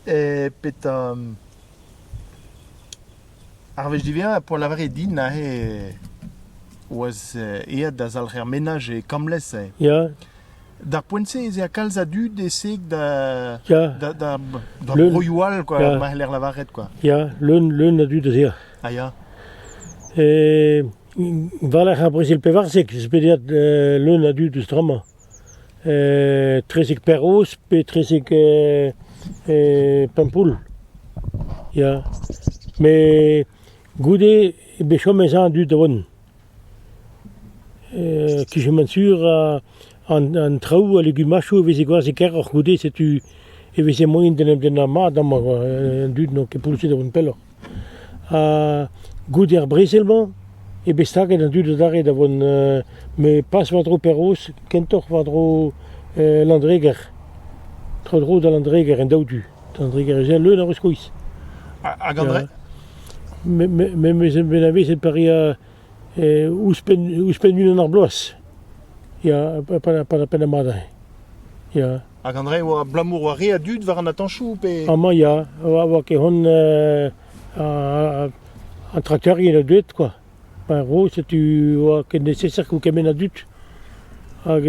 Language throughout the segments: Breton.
Et pet arvej divien pour la vraie din na he oaz da zalc'her menaj e kamles e. Ja, D'ar poent-se ez a kalz a dud e seg da ja, da Leun. broioal quoi, Ja. ma l'er lavaret quoi. ja, leun a dud eus Ah ya. Valach a Brésil pevarsek, spediat leun a dud eus drama. Tresek peros, pe tresek pampoul. Ja. Me goude be chom ez an dud avon. Kich mansur an traoù a legumachou vez e gwaze ker ar goude setu e vez e moin den a mat am an dud no ke poulset avon pellor. Goude ar breselman e bestaget an dud adarret avon me pas vadro peros, kentor vadro landreger. Tro da landreger en daoudu. Landreger eus leun ar eus koiz. Hag an dre? Me ben a vez et pari a ouspen un ar bloaz. Ya, pa la pen a mada. Ya. Hag an dre oa blamour oa re a dud war an atanchou pe... Ama ya, oa ket hon an trakteur yen a duet, quoi. Pa ro, setu oa ket neseser kou kemen a dud. Hag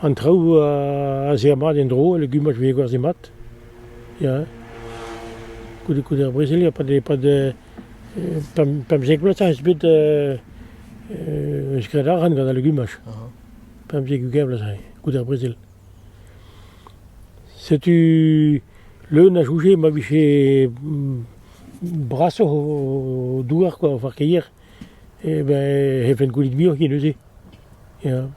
an traoù a ze a mat en dro, le gumach vez gwar ze mat. Ya. Koude ar Brésil, pa de pam zeg bloaz ez bet eus gret arran gant a legumach. Pam zeg ugev bloaz koude ar Brésil. Setu leun a jouge ma viche braso o douar quoi, o farkeier. E ben hefen goulit mioc'h yen eus e. Ya.